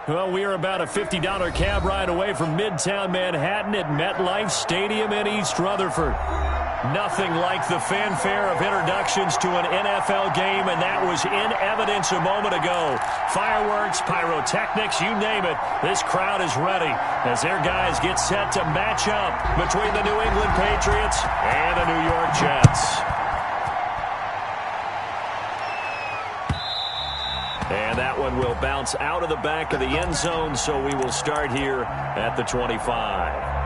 Well, we are about a $50 cab ride away from Midtown Manhattan at MetLife Stadium in East Rutherford. Nothing like the fanfare of introductions to an NFL game, and that was in evidence a moment ago. Fireworks, pyrotechnics, you name it. This crowd is ready as their guys get set to match up between the New England Patriots and the New York Jets. And that one will bounce out of the back of the end zone, so we will start here at the 25.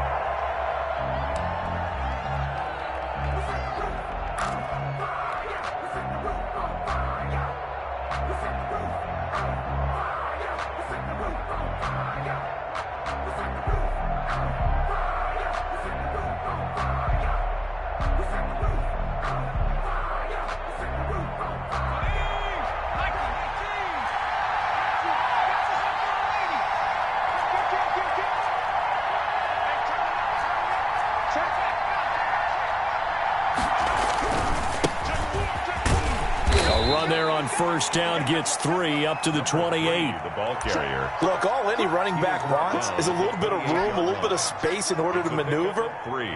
First down gets 3 up to the 28. The ball carrier. Look, all any running back wants is a little bit of room, a little bit of space in order to maneuver.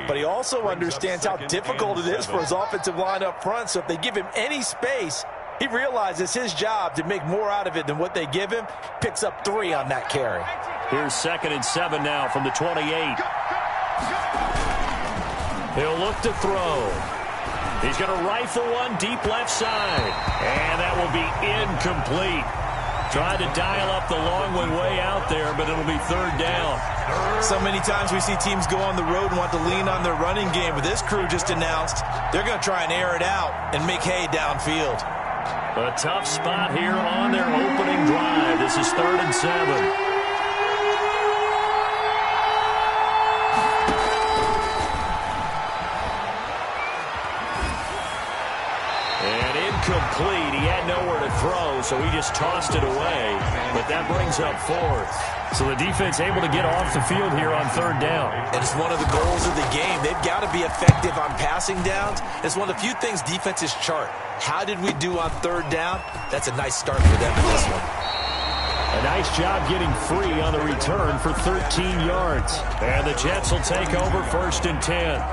But he also understands how difficult it is for his offensive line up front. So if they give him any space, he realizes his job to make more out of it than what they give him. Picks up 3 on that carry. Here's 2nd and 7 now from the 28. He'll look to throw. He's going to rifle one deep left side. And that will be incomplete. Tried to dial up the long one way out there, but it'll be 3rd down. So many times we see teams go on the road and want to lean on their running game, but this crew just announced they're going to try and air it out and make hay downfield. A tough spot here on their opening drive. This is 3rd and 7. Complete. He had nowhere to throw, so he just tossed it away. But that brings up 4th. So the defense able to get off the field here on 3rd down. And it's one of the goals of the game. They've got to be effective on passing downs. It's one of the few things defenses chart. How did we do on 3rd down? That's a nice start for them in this one. A nice job getting free on the return for 13 yards. And the Jets will take over 1st and 10.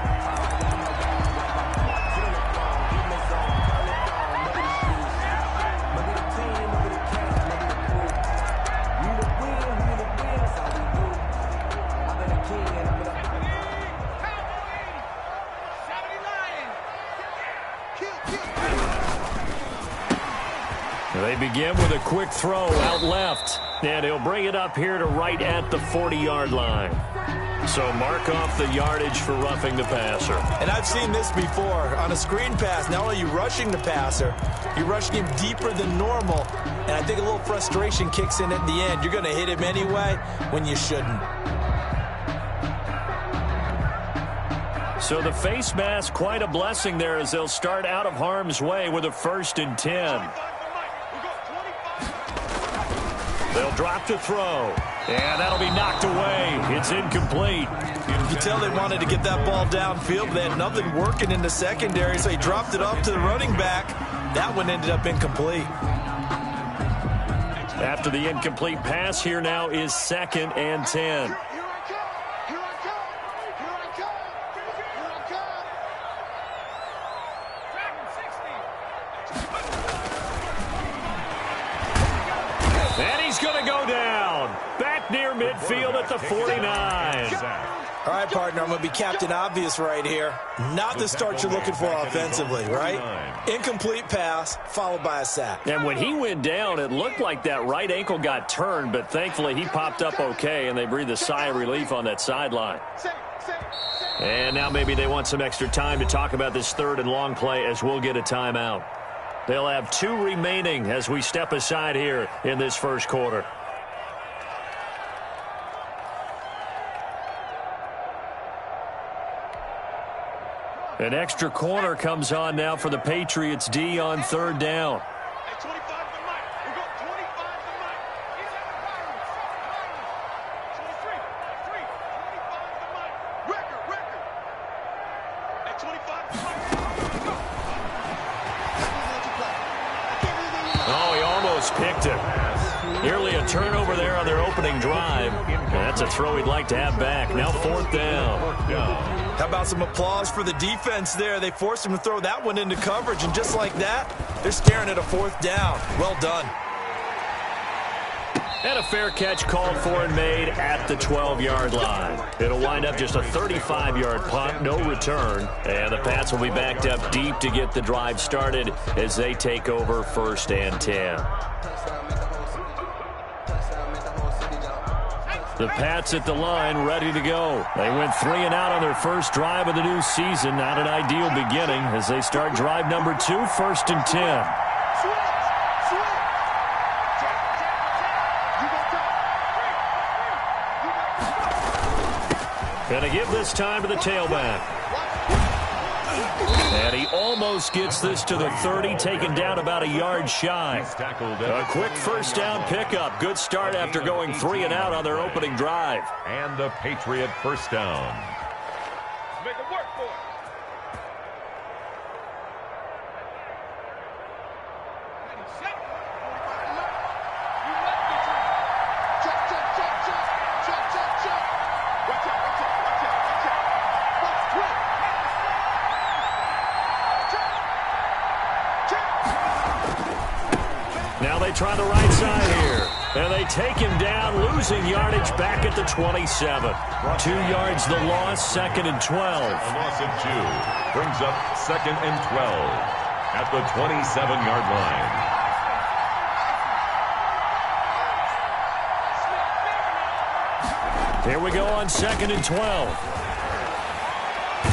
They begin with a quick throw out left, and he'll bring it up here to right at the 40-yard line. So mark off the yardage for roughing the passer. And I've seen this before. On a screen pass, not only are you rushing the passer, you're rushing him deeper than normal, and I think a little frustration kicks in at the end. You're going to hit him anyway when you shouldn't. So the face mask, quite a blessing there as they'll start out of harm's way with a 1st and 10. They'll drop to throw, and that'll be knocked away. It's incomplete. You can tell they wanted to get that ball downfield, but they had nothing working in the secondary, so he dropped it off to the running back. That one ended up incomplete. After the incomplete pass, here now is 2nd and 10. Near midfield at the 49. All right, partner, I'm going to be Captain Obvious right here. Not the start you're looking for offensively, right? Incomplete pass, followed by a sack. And when he went down, it looked like that right ankle got turned, but thankfully he popped up okay, and they breathed a sigh of relief on that sideline. And now maybe they want some extra time to talk about this 3rd and long play as we'll get a timeout. They'll have 2 remaining as we step aside here in this first quarter. An extra corner comes on now for the Patriots D on 3rd down. Oh, he almost picked it. Nearly a turnover there on their opening drive. And that's a throw he'd like to have back. Now 4th down. How about some applause for the defense there? They forced him to throw that one into coverage, and just like that, they're staring at a 4th down. Well done. And a fair catch called for and made at the 12-yard line. It'll wind up just a 35-yard punt, no return. And the Pats will be backed up deep to get the drive started as they take over 1st and 10. The Pats at the line, ready to go. They went 3 and out on their first drive of the new season. Not an ideal beginning as they start drive number 2, 1st and 10. Gonna give this time to the tailback. And he almost gets this to the 30, taken down about a yard shy. A quick 1st down pickup. Good start after going 3 and out on their opening drive. And the Patriot 1st down. Make it work for it. Now they try the right side here. And they take him down, losing yardage back at the 27. 2 yards the loss, 2nd and 12. A loss of 2 brings up 2nd and 12 at the 27-yard line. Here we go on 2nd and 12.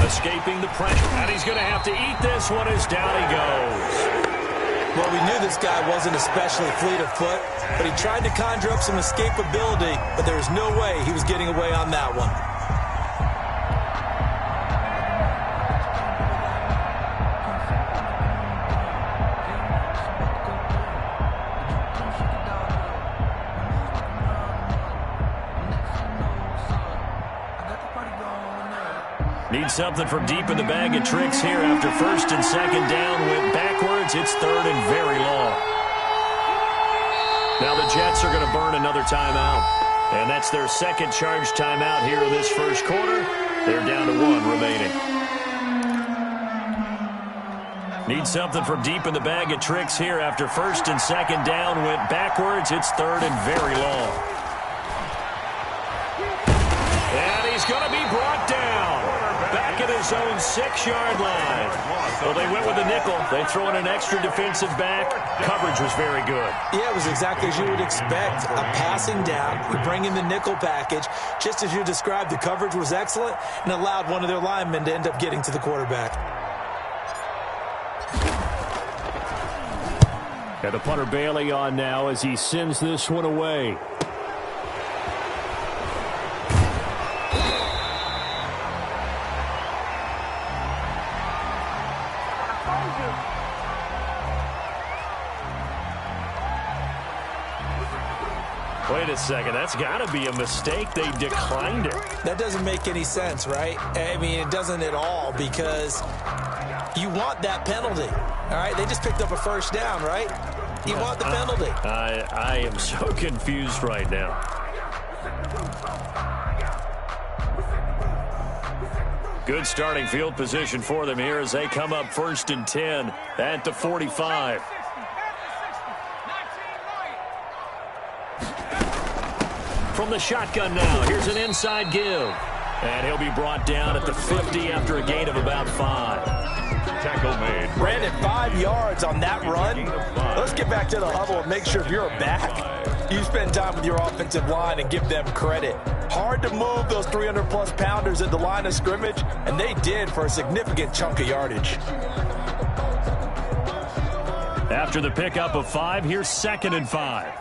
Escaping the pressure. And he's going to have to eat this one as down he goes. Well, we knew this guy wasn't especially fleet of foot, but he tried to conjure up some escapability, but there was no way he was getting away on that one. Need something from deep in the bag of tricks here after 1st and 2nd down. Went backwards. It's 3rd and very long. Now the Jets are going to burn another timeout. And that's their 2nd charge timeout here in this 1st quarter. They're down to 1 remaining. Need something from deep in the bag of tricks here after 1st and 2nd down. Went backwards. It's 3rd and very long. And he's going to be brought down. Back at his own 6-yard line. Well, they went with a nickel. They throw in an extra defensive back. Coverage was very good. Yeah, it was exactly as you would expect. A passing down. You bring in the nickel package. Just as you described, the coverage was excellent and allowed one of their linemen to end up getting to the quarterback. And the punter Bailey on now as he sends this one away. Wait a second, that's got to be a mistake. They declined it. That doesn't make any sense, right? I mean, it doesn't at all because you want that penalty, all right? They just picked up a 1st down, right? You want the penalty. I am so confused right now. Good starting field position for them here as they come up 1st and 10 at the 45. From the shotgun now, here's an inside give. And he'll be brought down at the 50 after a gain of about 5. Tackle made. Brandon, 5 yards on that run. Let's get back to the huddle and make sure if you're back, you spend time with your offensive line and give them credit. Hard to move those 300-plus pounders at the line of scrimmage, and they did for a significant chunk of yardage. After the pickup of 5, here's 2nd and 5.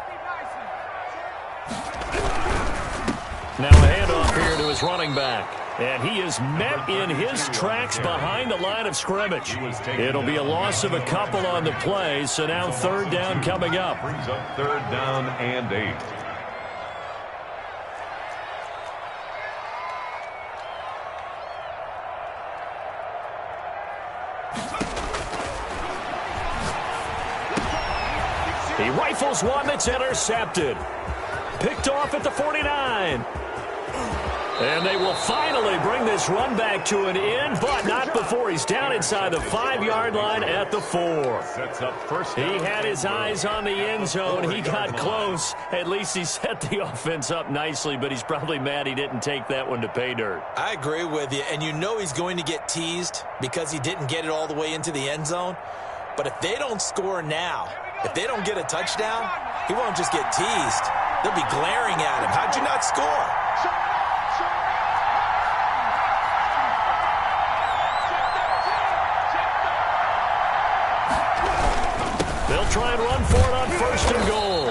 Now a handoff here to his running back. And he is met in his tracks behind the line of scrimmage. It'll be a loss of a couple on the play, so now 3rd down coming up. Brings up 3rd down and 8. He rifles one that's intercepted. Picked off at the 49. And they will finally bring this run back to an end, but not before he's down inside the 5-yard line at the 4. He had his eyes on the end zone. He got close. At least he set the offense up nicely, but he's probably mad he didn't take that one to pay dirt. I agree with you, and you know he's going to get teased because he didn't get it all the way into the end zone. But if they don't score now, if they don't get a touchdown, he won't just get teased. They'll be glaring at him. How'd you not score? They'll try and run for it on 1st and goal.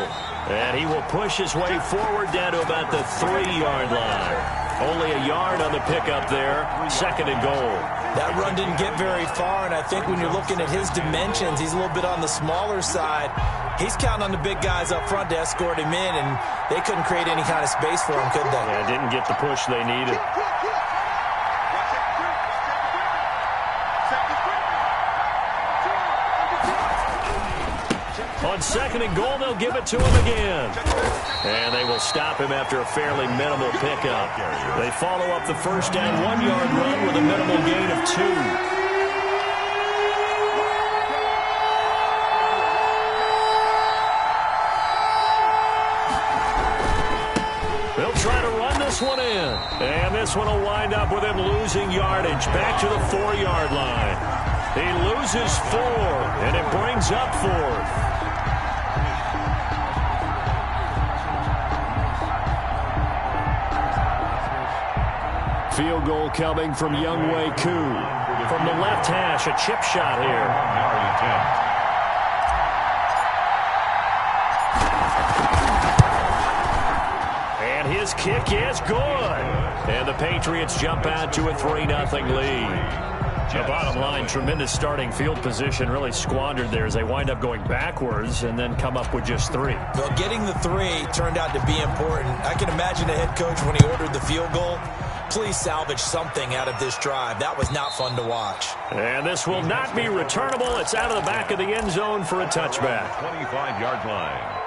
And he will push his way forward down to about the 3-yard line. Only a yard on the pickup there. 2nd and goal. That run didn't get very far, and I think when you're looking at his dimensions, he's a little bit on the smaller side. He's counting on the big guys up front to escort him in, and they couldn't create any kind of space for him, could they? Yeah, didn't get the push they needed. On 2nd and goal, they'll give it to him again. And they will stop him after a fairly minimal pickup. They follow up the first down 1-yard run with a minimal gain of 2. They'll try to run this one in. And this one will wind up with him losing yardage back to the 4-yard line. He loses 4, and it brings up 4th. Field goal coming from Younghoe Koo. From the left hash, a chip shot here. And his kick is good. And the Patriots jump out to a 3-0 lead. The bottom line, tremendous starting field position, really squandered there as they wind up going backwards and then come up with just 3. Well, getting the 3 turned out to be important. I can imagine the head coach when he ordered the field goal. Please salvage something out of this drive. That was not fun to watch. And this will not be returnable. It's out of the back of the end zone for a touchback. 25-yard line.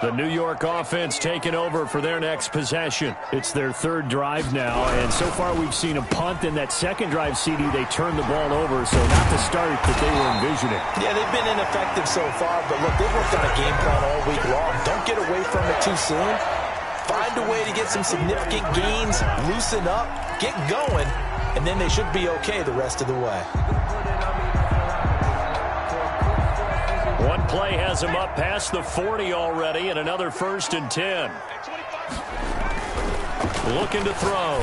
The New York offense taking over for their next possession. It's their 3rd drive now, and so far we've seen a punt. In that 2nd drive, CD, they turned the ball over, so not the start that they were envisioning. Yeah, they've been ineffective so far, but look, they've worked on a game plan all week long. Don't get away from it too soon. Find a way to get some significant gains, loosen up, get going, and then they should be okay the rest of the way. One play has him up past the 40 already, and another 1st and 10. Looking to throw.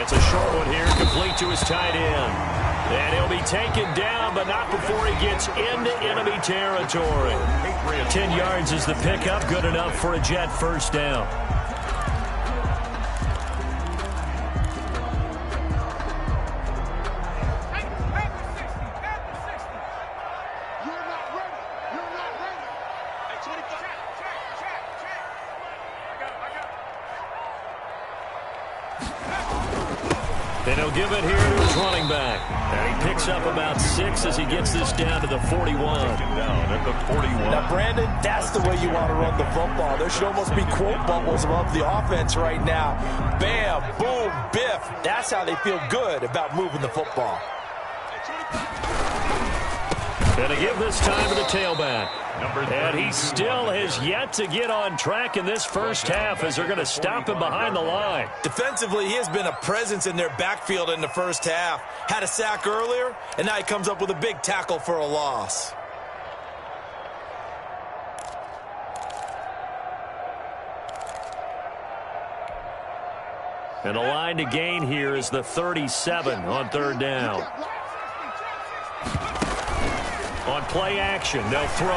It's a short one here, complete to his tight end. And he'll be taken down, but not before he gets into enemy territory. 10 yards is the pickup, good enough for a Jet 1st down. And he'll give it here to his running back. And he picks up about 6 as he gets this down to the 41. Down at the 41. Now, Brandon, that's the way you want to run the football. There should almost be quote bubbles above the offense right now. Bam, boom, biff. That's how they feel good about moving the football. And to give this time to the tailback. And he still has yet to get on track in this first half as they're going to stop him behind the line. Defensively, he has been a presence in their backfield in the first half. Had a sack earlier, and now he comes up with a big tackle for a loss. And the line to gain here is the 37 on 3rd down. On play action, they'll throw.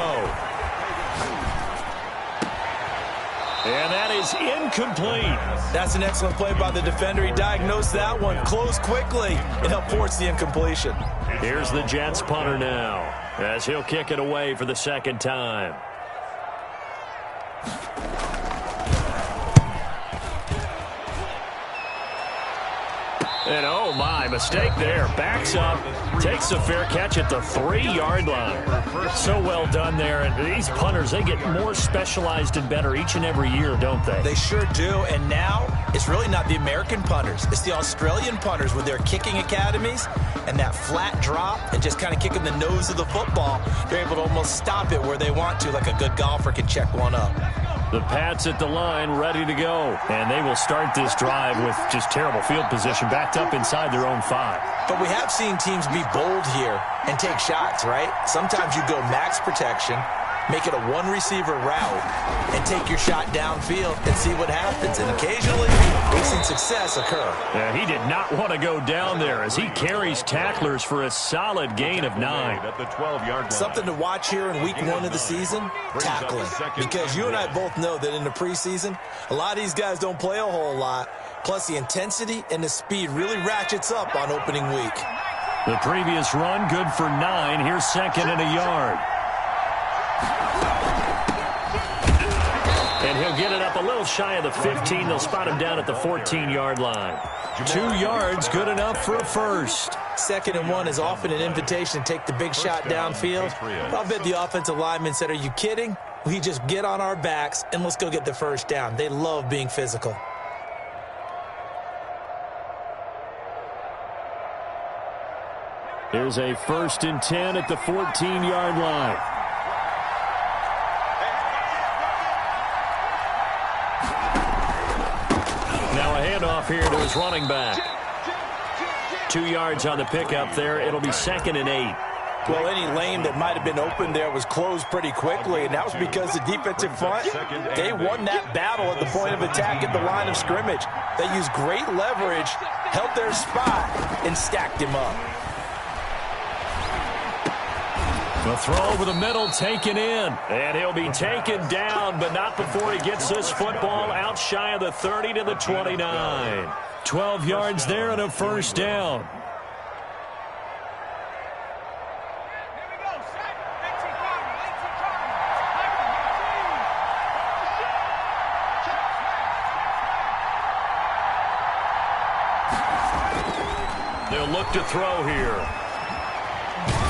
And that is incomplete. That's an excellent play by the defender. He diagnosed that one, closed quickly, and helped force the incompletion. Here's the Jets punter now, as he'll kick it away for the 2nd time. And oh my, high. Mistake there. Backs up. Takes a fair catch at the 3-yard line. So well done there. And these punters, they get more specialized and better each and every year, don't they? They sure do. And now it's really not the American punters. It's the Australian punters with their kicking academies and that flat drop and just kind of kicking the nose of the football. They're able to almost stop it where they want to, like a good golfer can check one up. The Pats at the line, ready to go. And they will start this drive with just terrible field position, backed up inside their own 5. But we have seen teams be bold here and take shots, right? Sometimes you go max protection, make it a one-receiver route, and take your shot downfield and see what happens. And occasionally, we've seen success occur. Yeah, he did not want to go down there as he carries tacklers for a solid gain of 9. At the 12-yard line. Something to watch here in week 1 of the season, tackling. Because you and I both know that in the preseason, a lot of these guys don't play a whole lot. Plus, the intensity and the speed really ratchets up on opening week. The previous run, good for 9. Here's 2nd and a yard. And he'll get it up a little shy of the 15. They'll spot him down at the 14-yard line. 2 yards, good enough for a first. 2nd and 1 is often an invitation to take the big shot downfield. I'll bet the offensive lineman said, are you kidding? We just get on our backs and let's go get the first down. They love being physical. Here's a 1st and 10 at the 14-yard line. Now a handoff here to his running back. 2 yards on the pickup there. It'll be 2nd and 8. Well, any lane that might have been open there was closed pretty quickly, and that was because the defensive front, they won that battle at the point of attack at the line of scrimmage. They used great leverage, held their spot, and stacked him up. The throw over the middle taken in. And he'll be taken down, but not before he gets this football out shy of the 30 to the 29. 12 yards there and a first down. They'll look to throw here.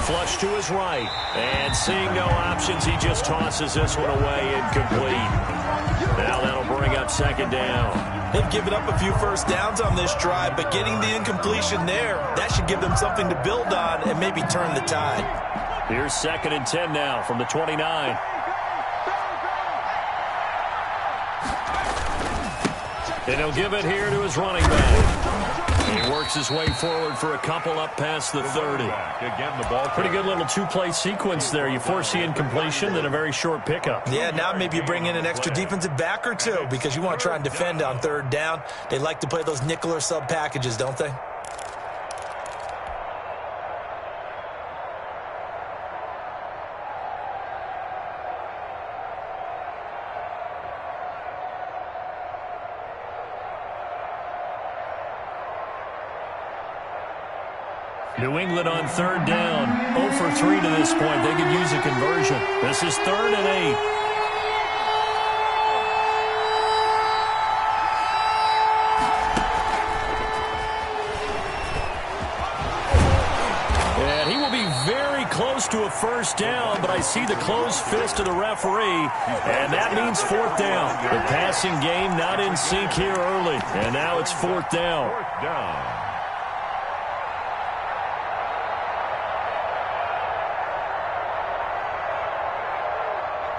Flush to his right. And seeing no options, he just tosses this one away, incomplete. Now that'll bring up 2nd down. They've given up a few first downs on this drive, but getting the incompletion there, that should give them something to build on and maybe turn the tide. Here's 2nd and 10 now from the 29. And he'll give it here to his running back. He works his way forward for a couple up past the 30. Pretty good little 2-play sequence there. You force the incompletion, then a very short pickup. Yeah, now maybe you bring in an extra defensive back or two because you want to try and defend on 3rd down. They like to play those nickel or sub packages, don't they? New England on 3rd down. 0 for 3 to this point. They could use a conversion. This is 3rd and 8. And he will be very close to a first down, but I see the closed fist of the referee, and that means 4th down. The passing game not in sync here early, and now it's 4th down. 4th down.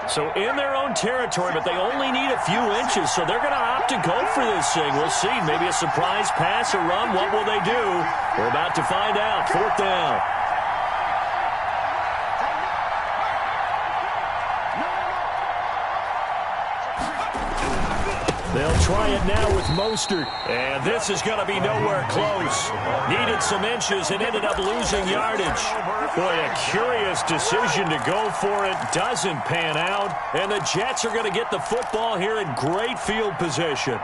So in their own territory, but they only need a few inches, so they're going to opt to go for this thing. We'll see. Maybe a surprise pass or run. What will they do? We're about to find out. 4th down. They'll try it now with Mostert. And this is going to be nowhere close. Needed some inches and ended up losing yardage. Boy, a curious decision to go for it. Doesn't pan out. And the Jets are going to get the football here in great field position.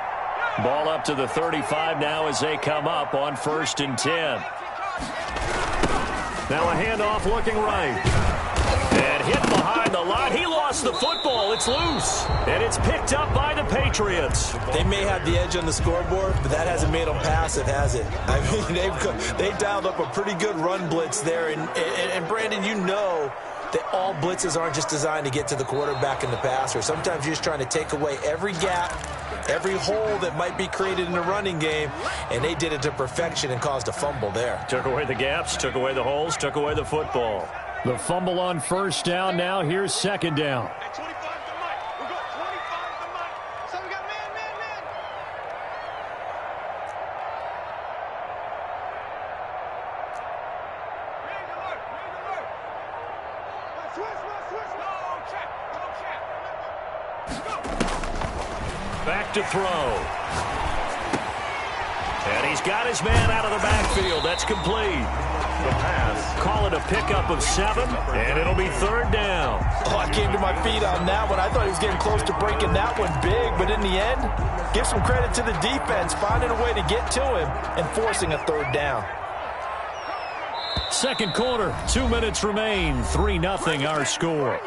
Ball up to the 35 now as they come up on 1st and 10. Now a handoff looking right. And hit behind the line. He lost the football. It's loose. And it's picked up by the Patriots. They may have the edge on the scoreboard, but that hasn't made them passive, has it? I mean, they dialed up a pretty good run blitz there. And Brandon, you know that all blitzes aren't just designed to get to the quarterback and the passer. Sometimes you're just trying to take away every gap, every hole that might be created in the running game, and they did it to perfection and caused a fumble there. Took away the gaps, took away the holes, took away the football. The fumble on first down. Now here's second down. Back to throw. And he's got his man out of the backfield. That's complete. The pass. Call it a pickup of 7, and it'll be third down. Oh, I came to my feet on that one. I thought he was getting close to breaking that one big, but in the end, give some credit to the defense, finding a way to get to him and forcing a third down. Second quarter, 2 minutes remain. 3-0 our score.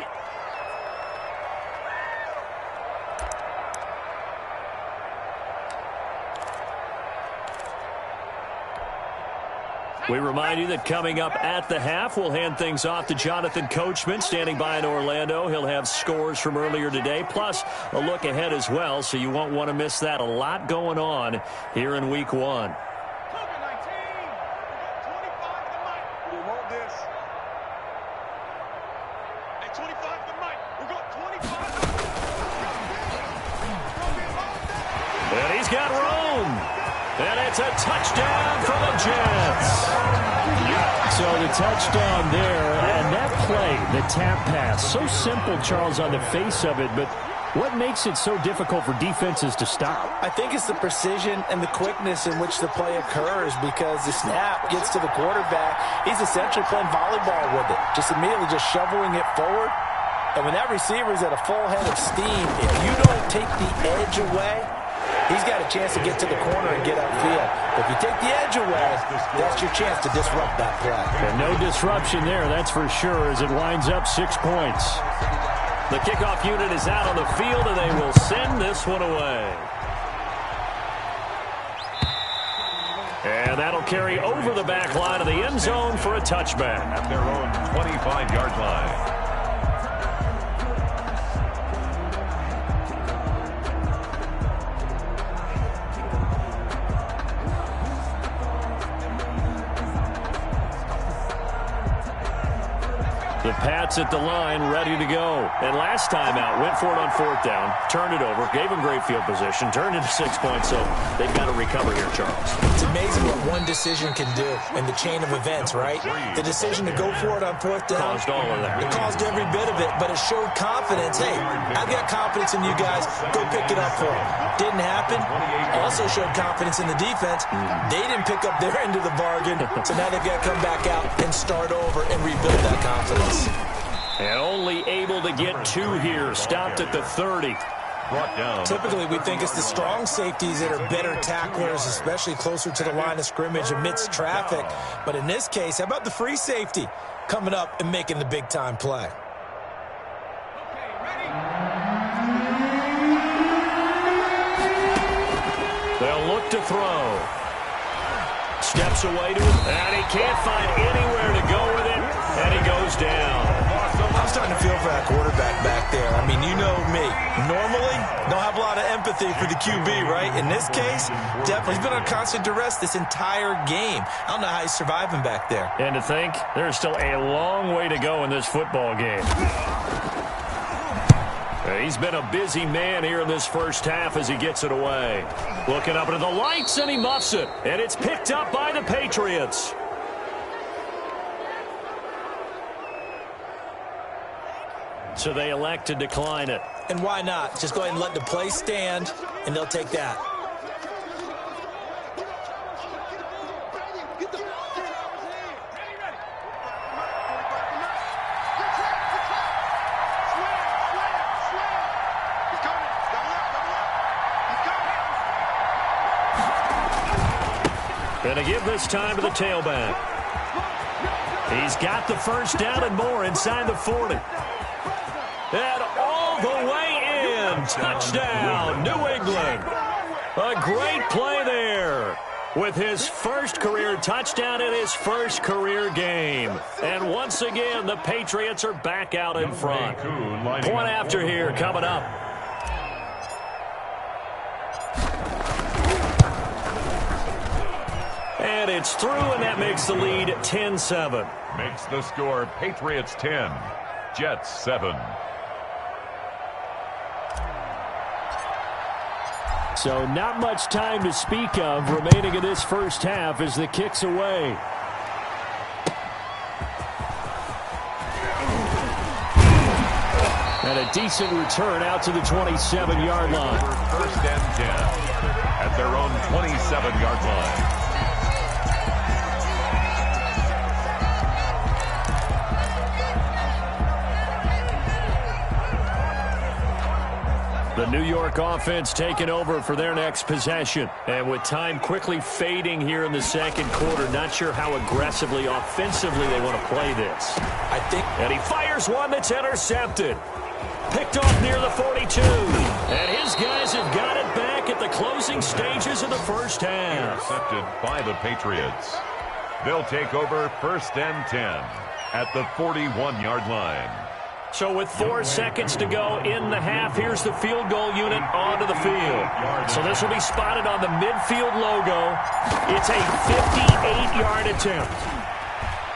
We remind you that coming up at the half, we'll hand things off to Jonathan Coachman, standing by in Orlando. He'll have scores from earlier today, plus a look ahead as well, so you won't want to miss that. A lot going on here in Week 1. And he's got room. And it's a touchdown for the Jets. So the touchdown there, and that play, the tap pass, so simple, Charles, on the face of it, but what makes it so difficult for defenses to stop? I think it's the precision and the quickness in which the play occurs, because the snap gets to the quarterback. He's essentially playing volleyball with it, just immediately just shoveling it forward. And when that receiver's at a full head of steam, if you don't take the edge away, he's got a chance to get to the corner and get upfield. If you take the edge away, that's your chance to disrupt that play. And no disruption there, that's for sure, as it winds up 6 points. The kickoff unit is out on the field, and they will send this one away. And that'll carry over the back line of the end zone for a touchback. At their own 25-yard line. The Pats at the line, ready to go. And last time out, went for it on fourth down, turned it over, gave them great field position, turned into 6 points, so they've got to recover here, Charles. It's amazing what one decision can do in the chain of events, right? The decision to go for it on fourth down. Caused all of that. It caused every bit of it, but it showed confidence. Hey, I've got confidence in you guys. Go pick it up for them. Didn't happen. Also showed confidence in the defense. They didn't pick up their end of the bargain, so now they've got to come back out and start over and rebuild that confidence. And only able to get 2 here. Stopped at the 30. Brought down. Typically, we think it's the strong safeties that are better tacklers, especially closer to the line of scrimmage amidst traffic. But in this case, how about the free safety coming up and making the big-time play? They'll look to throw. Steps away to him, and he can't find anywhere to go with it, and he goes down. I'm starting to feel for that quarterback back there. I mean, you know me. Normally, don't have a lot of empathy for the QB, right? In this case, definitely. He's been on constant duress this entire game. I don't know how he's surviving back there. And to think, there's still a long way to go in this football game. He's been a busy man here in this first half as he gets it away. Looking up into the lights, and he muffs it. And it's picked up by the Patriots. So they elect to decline it. And why not? Just go ahead and let the play stand, and they'll take that. Going to give this time to the tailback. He's got the first down and more inside the 40. And all touchdown, New England. A great play there with his first career touchdown in his first career game. And once again, the Patriots are back out in front. Point after here coming up. And it's through, and that makes the lead 10-7. Makes the score Patriots 10, Jets 7. So not much time to speak of remaining in this first half as the kick's away. And a decent return out to the 27-yard line. First and 10 at their own 27-yard line. The New York offense taking over for their next possession. And with time quickly fading here in the second quarter, not sure how aggressively, offensively they want to play this. And he fires one that's intercepted. Picked off near the 42. And his guys have got it back at the closing stages of the first half. Intercepted by the Patriots. They'll take over first and 10 at the 41-yard line. So with 4 seconds to go in the half, here's the field goal unit onto the field. So this will be spotted on the midfield logo. It's a 58-yard attempt.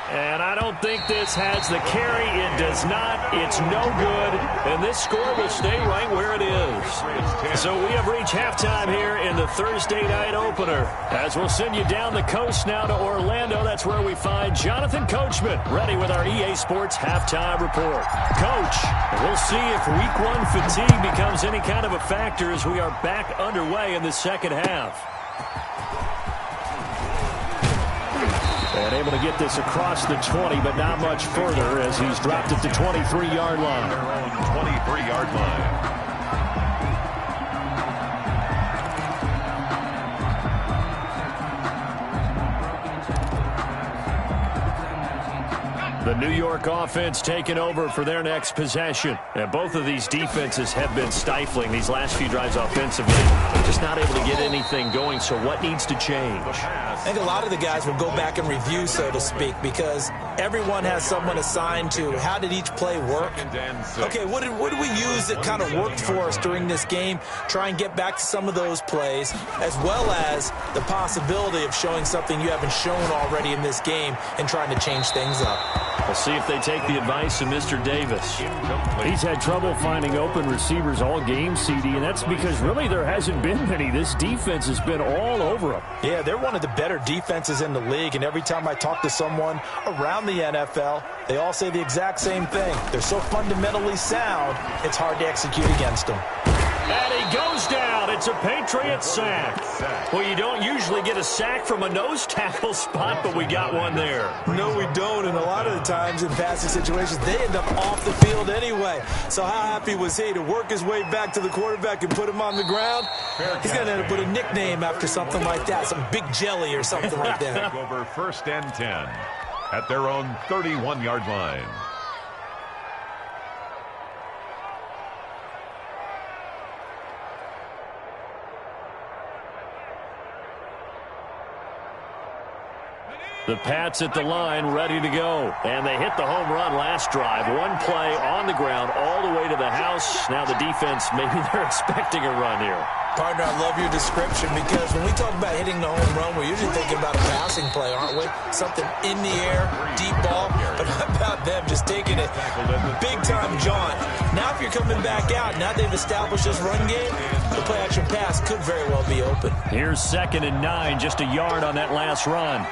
And I don't think this has the carry. It does not. It's no good. And this score will stay right where it is. So we have reached halftime here in the Thursday night opener. As we'll send you down the coast now to Orlando. That's where we find Jonathan Coachman ready with our EA Sports halftime report. Coach, we'll see if week 1 fatigue becomes any kind of a factor as we are back underway in the second half. And able to get this across the 20, but not much further as he's dropped it to 23-yard line. Their own 23-yard line. The New York offense taking over for their next possession. And both of these defenses have been stifling these last few drives offensively. Just not able to get anything going, so what needs to change? I think a lot of the guys will go back and review, so to speak, because everyone has someone assigned to how did each play work. Okay, what did we use that kind of worked for us during this game? Try and get back to some of those plays, as well as the possibility of showing something you haven't shown already in this game and trying to change things up. We'll see if they take the advice of Mr. Davis. He's had trouble finding open receivers all game, CD, and that's because really there hasn't been many. This defense has been all over them. Yeah, they're one of the better defenses in the league, and every time I talk to someone around the NFL, they all say the exact same thing. They're so fundamentally sound, it's hard to execute against them. And he goes down. It's a Patriots sack. Well, you don't usually get a sack from a nose tackle spot, but we got one there. No, we don't, and a lot of the times in passing situations, they end up off the field anyway. So how happy was he to work his way back to the quarterback and put him on the ground? He's going to end up with a nickname after something like that, some Big Jelly or something like that. Take over first and 10 at their own 31-yard line. The Pats at the line, ready to go. And they hit the home run last drive. One play on the ground all the way to the house. Now the defense, maybe they're expecting a run here. Partner, I love your description because when we talk about hitting the home run, we're usually thinking about a passing play, aren't we? Something in the air, deep ball. But how about them just taking it big-time jaunt? Now if you're coming back out, now they've established this run game, the play-action pass could very well be open. Here's 2nd and 9, just a yard on that last run.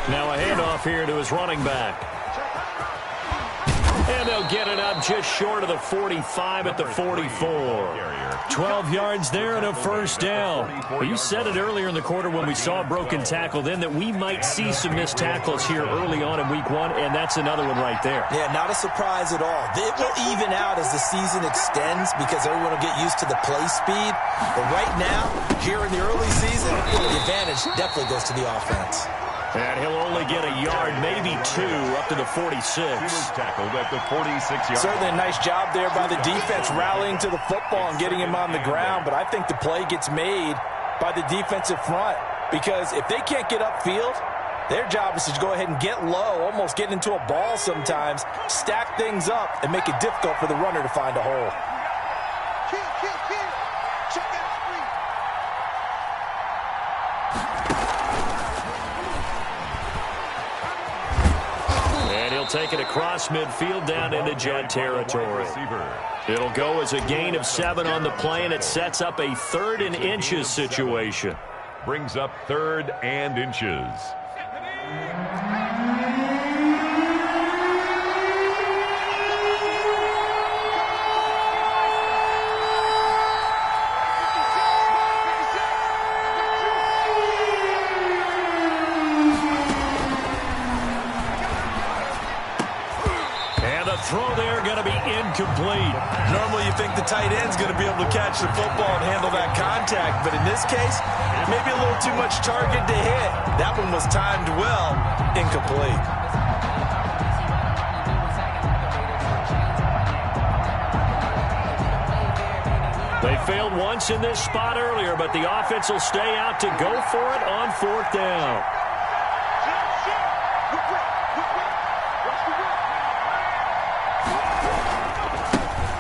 Now a handoff here to his running back. And they'll get it up just short of the 45 at the 44. 12 yards there and a first down. Well, you said it earlier in the quarter when we saw a broken tackle then that we might see some missed tackles here early on in week 1, and that's another one right there. Yeah, not a surprise at all. It will even out as the season extends because everyone will get used to the play speed. But right now, here in the early season, the advantage definitely goes to the offense. And he'll only get a yard, maybe 2, up to the 46. He was tackled at the 46-yard. Certainly a nice job there by the defense rallying to the football and getting him on the ground. But I think the play gets made by the defensive front because if they can't get upfield, their job is to go ahead and get low, almost get into a ball sometimes, stack things up, and make it difficult for the runner to find a hole. Take it across midfield down into Jet territory. It'll go as a gain of 7 on the play, and it sets up a 3rd and inches situation. Brings up 3rd and inches. Throw there going to be incomplete. Normally you think the tight end's going to be able to catch the football and handle that contact, but in this case, maybe a little too much target to hit. That one was timed well, incomplete. They failed once in this spot earlier, but the offense will stay out to go for it on 4th down.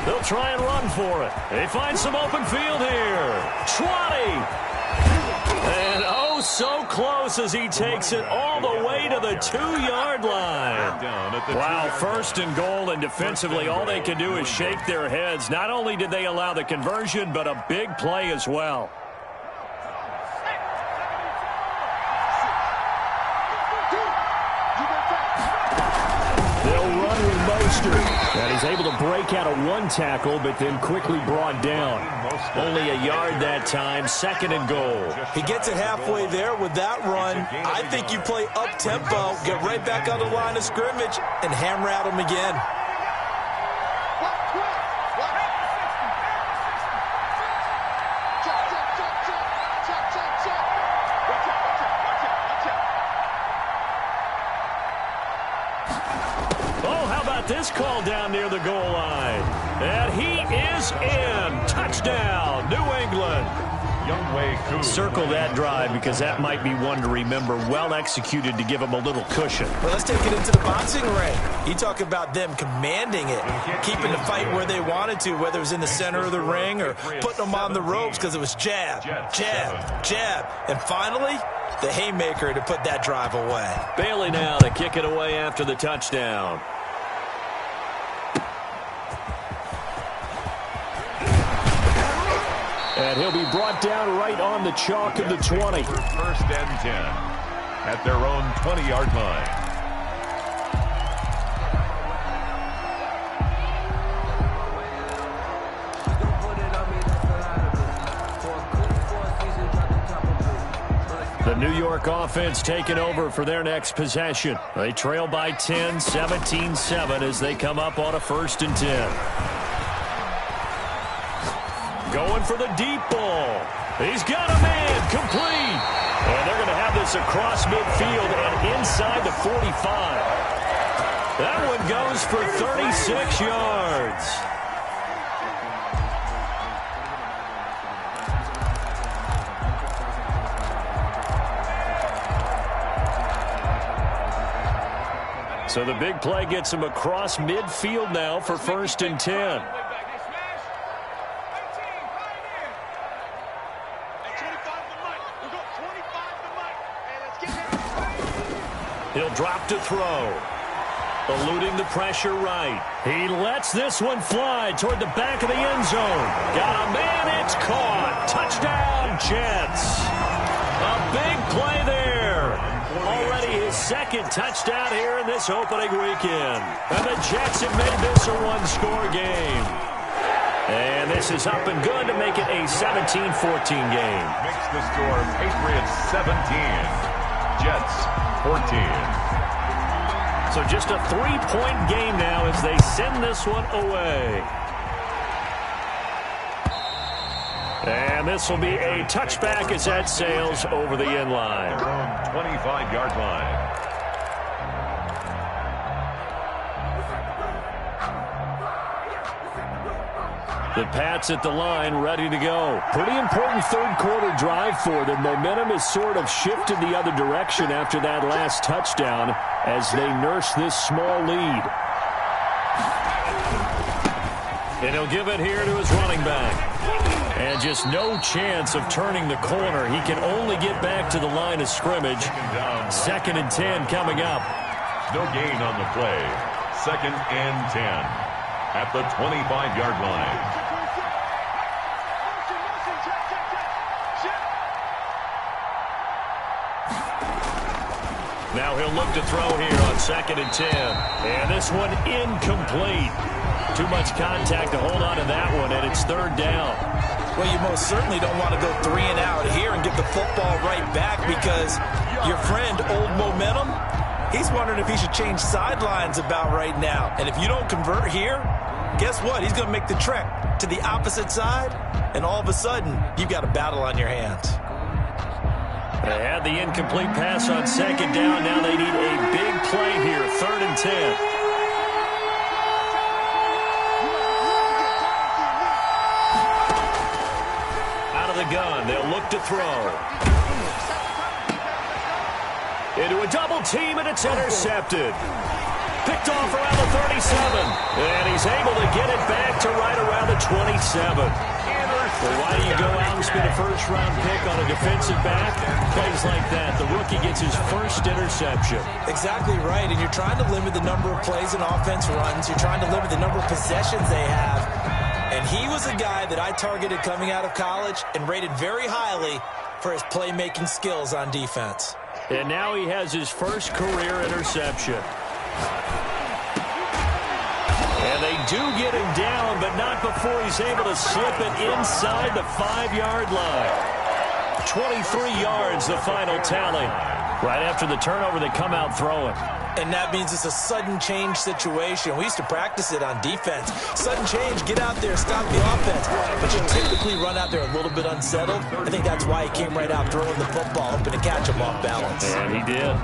They'll try and run for it. They find some open field here. 20. And oh, so close as he takes it all the way to the 2-yard line. Wow, 1st and goal, and defensively all they can do is shake their heads. Not only did they allow the conversion, but a big play as well. And he's able to break out of 1 tackle, but then quickly brought down. Only a yard that time, 2nd and goal. He gets it halfway there with that run. I think you play up-tempo, get right back on the line of scrimmage, and hammer at him again. This call down near the goal line. And he is in. Touchdown, New England. Circle that drive because that might be one to remember. Well executed to give him a little cushion. Well, let's take it into the boxing ring. You talk about them commanding it, keeping the fight where they wanted to, whether it was in the center of the ring or putting them on the ropes because it was jab, jab, jab. And finally, the haymaker to put that drive away. Bailey now to kick it away after the touchdown. And he'll be brought down right on the chalk of the 20. 1st and 10 at their own 20-yard line. The New York offense taking over for their next possession. They trail by 10, 17-7 as they come up on a 1st and 10. Going for the deep ball. He's got a man complete. And they're going to have this across midfield and inside the 45. That one goes for 36 yards. So the big play gets him across midfield now for 1st and 10. He'll drop to throw. Eluding the pressure right. He lets this one fly toward the back of the end zone. Got a man, it's caught. Touchdown, Jets. A big play there. Already his his second touchdown here in this opening weekend. And the Jets have made this a one-score game. And this is up and good to make it a 17-14 game. Makes the score Patriots 17, Jets 14. So just a 3-point game now as they send this one away. And this will be a touchback as that sails over the end line. Their own 25-yard line. The Pats at the line, ready to go. Pretty important third-quarter drive for them. Momentum has sort of shifted the other direction after that last touchdown as they nurse this small lead. And he'll give it here to his running back. And just no chance of turning the corner. He can only get back to the line of scrimmage. 2nd and 10 coming up. No gain on the play. 2nd and 10 at the 25-yard line. Now he'll look to throw here on 2nd and 10. And this one incomplete. Too much contact to hold on to that one, and it's 3rd down. Well, you most certainly don't want to go 3 and out here and give the football right back because your friend, Old Momentum, he's wondering if he should change sidelines about right now. And if you don't convert here, guess what? He's going to make the trek to the opposite side, and all of a sudden, you've got a battle on your hands. They had the incomplete pass on 2nd down. Now they need a big play here, 3rd and 10. The gun. They'll look to throw. Into a double team, and it's intercepted. Picked off around the 37. And he's able to get it back to right around the 27. Well, why do you go out and spend a first-round pick on a defensive back? Plays like that. The rookie gets his first interception. Exactly right, and you're trying to limit the number of plays and offense runs. You're trying to limit the number of possessions they have. And he was a guy that I targeted coming out of college and rated very highly for his playmaking skills on defense. And now he has his first career interception. And they do get him down, but not before he's able to slip it inside the 5-yard line. 23 yards, the final tally. Right after the turnover, they come out throwing. And that means it's a sudden change situation. We used to practice it on defense. Sudden change, get out there, stop the offense. But you typically run out there a little bit unsettled. I think that's why he came right out throwing the football, hoping to catch him off balance. And he did.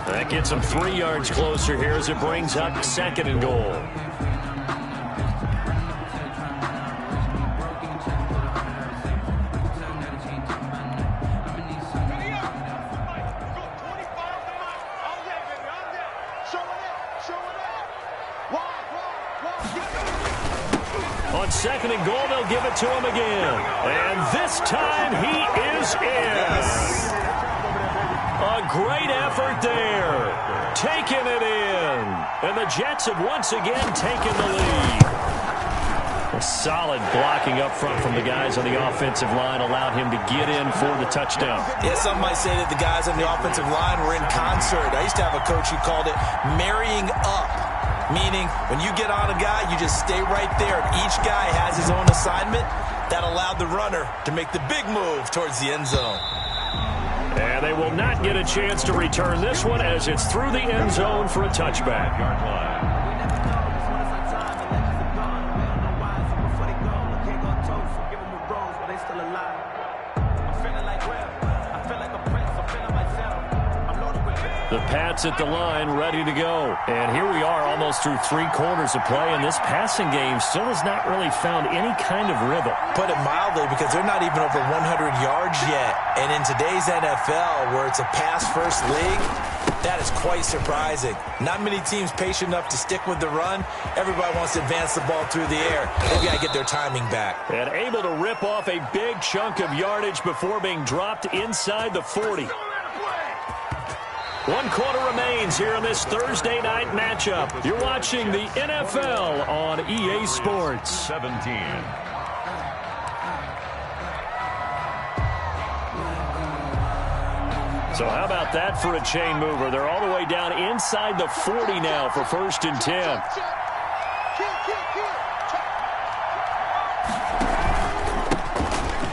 That gets him 3 yards closer here as it brings up 2nd and goal. On 2nd and goal, they'll give it to him again. And this time he is in. A great effort there. Taking it in. And the Jets have once again taken the lead. A solid blocking up front from the guys on the offensive line allowed him to get in for the touchdown. Yeah, some might say that the guys on the offensive line were in concert. I used to have a coach who called it marrying up. Meaning, when you get on a guy, you just stay right there. And each guy has his own assignment. That allowed the runner to make the big move towards the end zone. And they will not get a chance to return this one as it's through the end zone for a touchback. The Pats at the line, ready to go. And here we are almost through 3 quarters of play, and this passing game still has not really found any kind of rhythm. Put it mildly, because they're not even over 100 yards yet. And in today's NFL, where it's a pass-first league, that is quite surprising. Not many teams patient enough to stick with the run. Everybody wants to advance the ball through the air. They've got to get their timing back. And able to rip off a big chunk of yardage before being dropped inside the 40. 1 quarter remains here in this Thursday night matchup. You're watching the NFL on EA Sports. 17. So how about that for a chain mover? They're all the way down inside the 40 now for 1st and 10.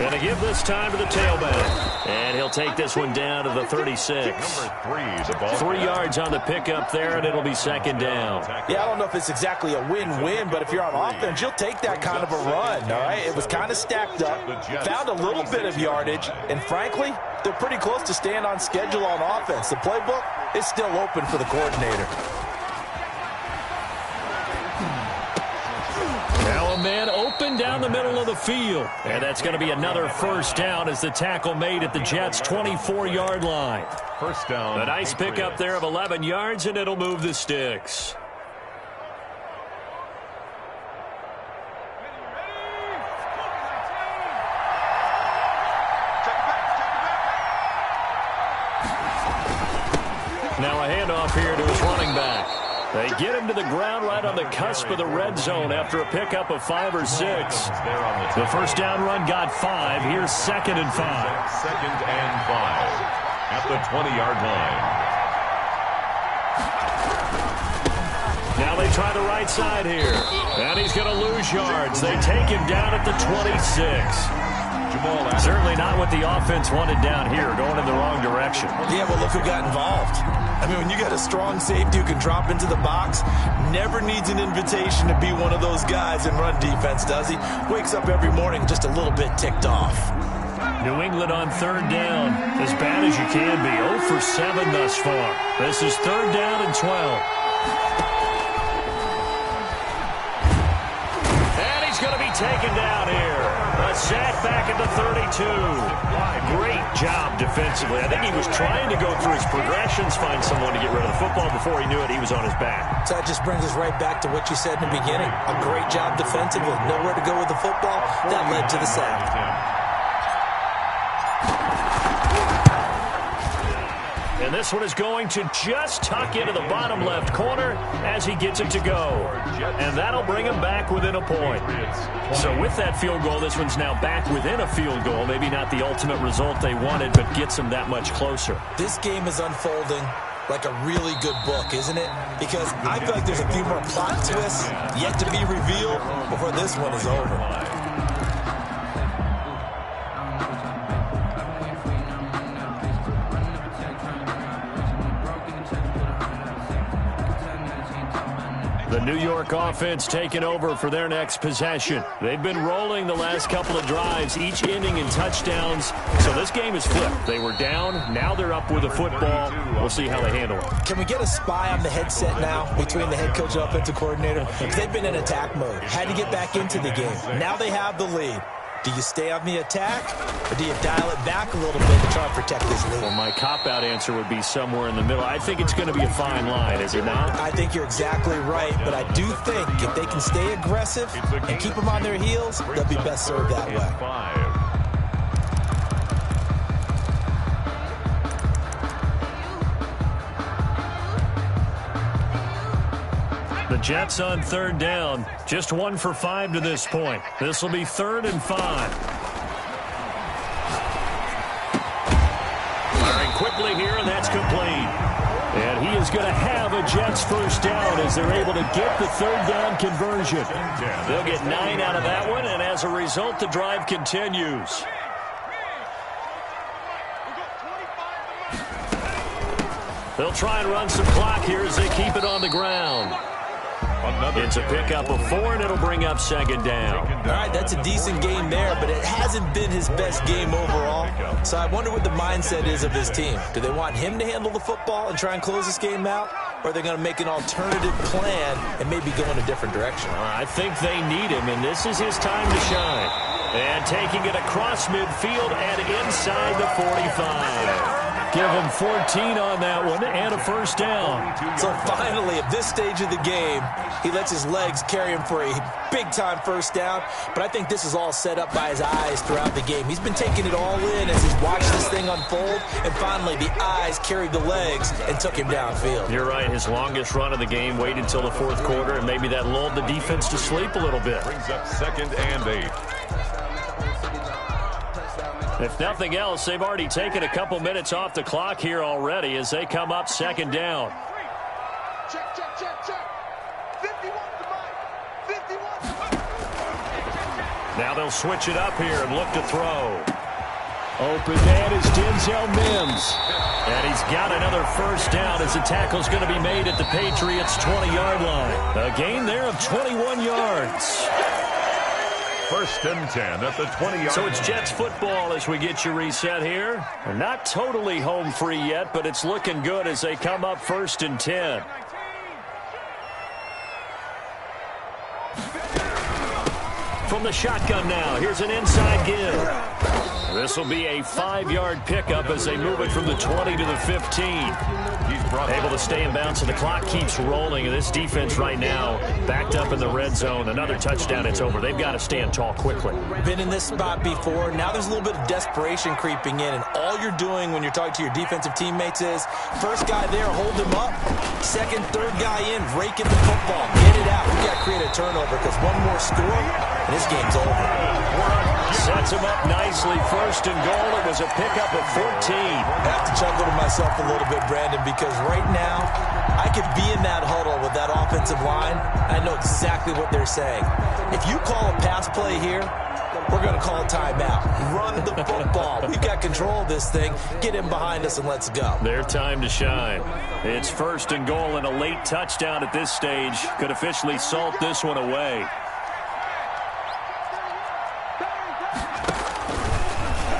Going to give this time to the tailback. And he'll take this one down to the 36. Number 3, the ball. 3 yards on the pickup there, and it'll be 2nd down. Yeah, I don't know if it's exactly a win-win, but if you're on offense, you'll take that kind of a run, all right? It was kind of stacked up, found a little bit of yardage, and frankly, they're pretty close to staying on schedule on offense. The playbook is still open for the coordinator. Now a man open down the middle of the field. And that's going to be another 1st down as the tackle made at the Jets' 24-yard line. 1st down. A nice pickup there of 11 yards, and it'll move the sticks. Now a handoff here to his running back. They get him to the ground right on the cusp of the red zone after a pickup of 5 or 6. The 1st down run got 5. Here's 2nd and 5. 2nd and 5 at the 20-yard line. Now they try the right side here. And he's going to lose yards. They take him down at the 26. Certainly not what the offense wanted down here, going in the wrong direction. Yeah, but look who got involved. I mean, when you got a strong safety who can drop into the box, never needs an invitation to be one of those guys in run defense, does he? Wakes up every morning just a little bit ticked off. New England on 3rd down, as bad as you can be. 0 for 7 thus far. This is 3rd down and 12. And he's going to be taken down here. A sack back at the 32. Great job defensively. I think he was trying to go through his progressions, find someone to get rid of the football. Before he knew it, he was on his back. So that just brings us right back to what you said in the beginning. A great job defensively. Nowhere to go with the football. That led to the sack. And this one is going to just tuck into the bottom left corner as he gets it to go. And that'll bring him back within a point. So with that field goal, this one's now back within a field goal. Maybe not the ultimate result they wanted, but gets them that much closer. This game is unfolding like a really good book, isn't it? Because I feel like there's a few more plot twists yet to be revealed before this one is over. The New York offense taking over for their next possession. They've been rolling the last couple of drives, each ending in touchdowns. So this game is flipped. They were down. Now they're up with the football. We'll see how they handle it. Can we get a spy on the headset now between the head coach and offensive coordinator? Because they've been in attack mode. Had to get back into the game. Now they have the lead. Do you stay on the attack, or do you dial it back a little bit to try and protect this lead? Well, my cop-out answer would be somewhere in the middle. I think it's going to be a fine line, is it not? I think you're exactly right, but I do think if they can stay aggressive and keep them on their heels, they'll be best served that way. The Jets on 3rd down. Just 1 for 5 to this point. This will be 3rd and 5. Firing quickly here, and that's complete. And he is going to have a Jets 1st down as they're able to get the 3rd down conversion. They'll get 9 out of that one, and as a result, the drive continues. They'll try and run some clock here as they keep it on the ground. It's a pickup of 4, and it'll bring up 2nd down. All right, that's a decent game there, but it hasn't been his best game overall. So I wonder what the mindset is of his team. Do they want him to handle the football and try and close this game out? Or are they going to make an alternative plan and maybe go in a different direction? I think they need him, and this is his time to shine. And taking it across midfield and inside the 45. Give him 14 on that one and a 1st down. So finally, at this stage of the game, he lets his legs carry him for a big-time 1st down. But I think this is all set up by his eyes throughout the game. He's been taking it all in as he's watched this thing unfold. And finally, the eyes carried the legs and took him downfield. You're right. His longest run of the game waited until the 4th quarter, and maybe that lulled the defense to sleep a little bit. Brings up 2nd and 8. If nothing else, they've already taken a couple minutes off the clock here already as they come up second down. Check, check, check, check. 51 to Mike. 51 to Mike. Now they'll switch it up here and look to throw. Open man is Denzel Mims. And he's got another first down as the tackle's going to be made at the Patriots' 20-yard line. A gain there of 21 yards. First and 10 at the 20-yard line. So it's Jets football as we get you reset here. They're not totally home free yet, but it's looking good as they come up first and 10. From the shotgun now, here's an inside give. This will be a 5-yard pickup as they move it from the 20 to the 15. Able to stay in bounds, and the clock keeps rolling. And this defense right now backed up in the red zone. Another touchdown, it's over. They've got to stand tall quickly. Been in this spot before. Now there's a little bit of desperation creeping in, and all you're doing when you're talking to your defensive teammates is first guy there, hold him up. Second, third guy in, rake in the football. Get it out. We got to create a turnover because one more score, and this game's over. Sets him up nicely. First and goal. It was a pickup of 14. I have to chuckle to myself a little bit, Brandon, because right now I could be in that huddle with that offensive line. I know exactly what they're saying. If you call a pass play here, we're going to call a timeout. Run the football. We've got control of this thing. Get him behind us and let's go. Their time to shine. It's first and goal, and a late touchdown at this stage could officially salt this one away.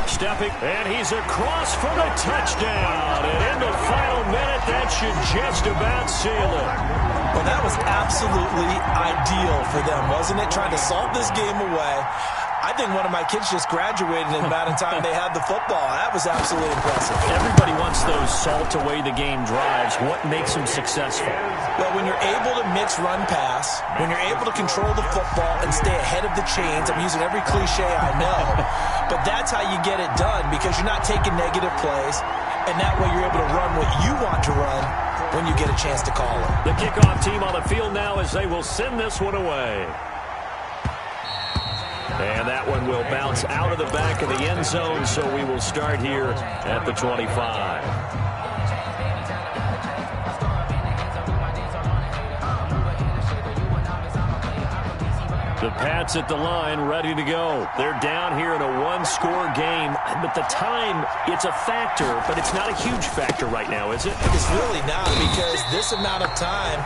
Stepping, and he's across for the touchdown. And in the final minute, that should just about seal it. Well, that was absolutely ideal for them, wasn't it? Trying to salt this game away. I think one of my kids just graduated in the amount of time they had the football. That was absolutely impressive. Everybody wants those salt-away-the-game drives. What makes them successful? Well, when you're able to mix run-pass, when you're able to control the football and stay ahead of the chains, I'm using every cliche I know, but that's how you get it done because you're not taking negative plays, and that way you're able to run what you want to run when you get a chance to call it. The kickoff team on the field now as they will send this one away. And that one will bounce out of the back of the end zone, so we will start here at the 25. The Pats at the line, ready to go. They're down here in a one-score game, but the time, it's a factor, but it's not a huge factor right now, is it? It's really not, because this amount of time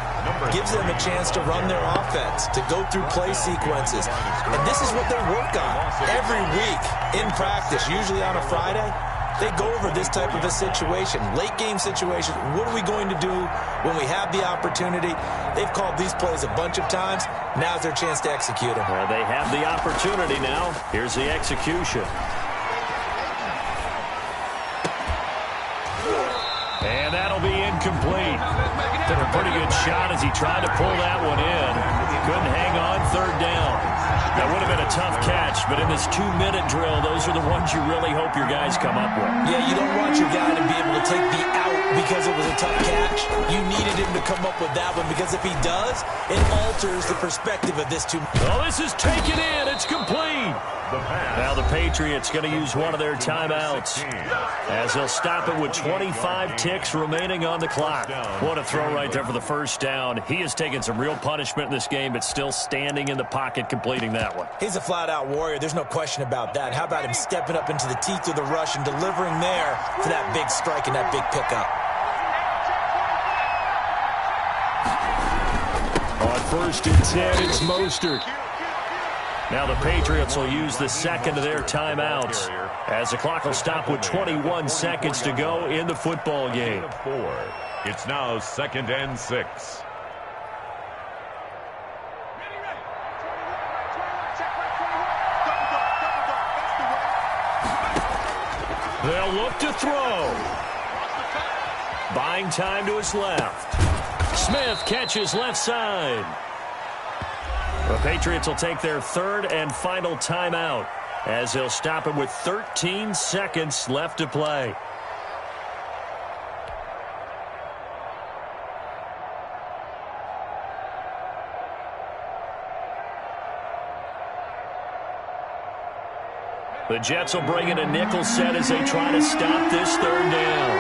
gives them a chance to run their offense, to go through play sequences. And this is what they work on every week in practice, usually on a Friday. They go over this type of a situation, late game situation. What are we going to do when we have the opportunity? They've called these plays a bunch of times. Now's their chance to execute them. They have the opportunity now. Here's the execution. And that'll be incomplete. Took a pretty good shot as he tried to pull that one in. Couldn't hang on, third down. That would have been a tough catch, but in this 2-minute drill, those are the ones you really hope your guys come up with. Yeah, you don't want your guy to be able to take the out because it was a tough catch. You needed him to come up with that one because if he does, it alters the perspective of this 2 minutes. Oh, this is taken in. It's complete. Now the Patriots going to use one of their timeouts as they'll stop it with 25 ticks remaining on the clock. What a throw right there for the first down. He has taken some real punishment in this game, but still standing in the pocket completing that one. He's a flat-out warrior. There's no question about that. How about him stepping up into the teeth of the rush and delivering there for that big strike and that big pickup. On first and 10, it's Mostert. Now the Patriots will use the second of their timeouts as the clock will stop with 21 seconds to go in the football game. It's now 2nd and 6. They'll look to throw. Buying time to his left. Smith catches left side. The Patriots will take their third and final timeout as they'll stop it with 13 seconds left to play. The Jets will bring in a nickel set as they try to stop this third down.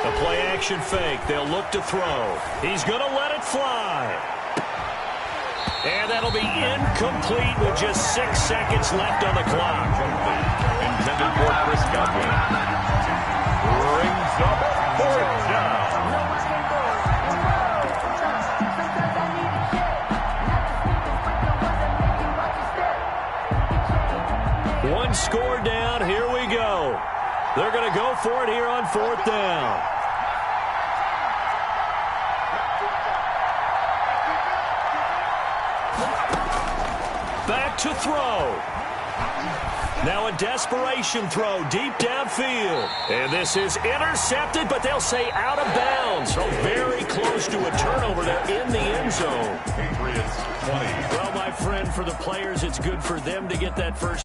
The play-action fake. They'll look to throw. He's going to let it fly. And that'll be incomplete with just 6 seconds left on the clock. Intended for Chris Godwin. Brings up fourth down. One score down. Here we go. They're going to go for it here on fourth down. Back to throw. Now a desperation throw deep downfield. And this is intercepted, but they'll say out of bounds. So very close to a turnover there in the end zone. Patriots 20. Well, my friend, for the players, it's good for them to get that first.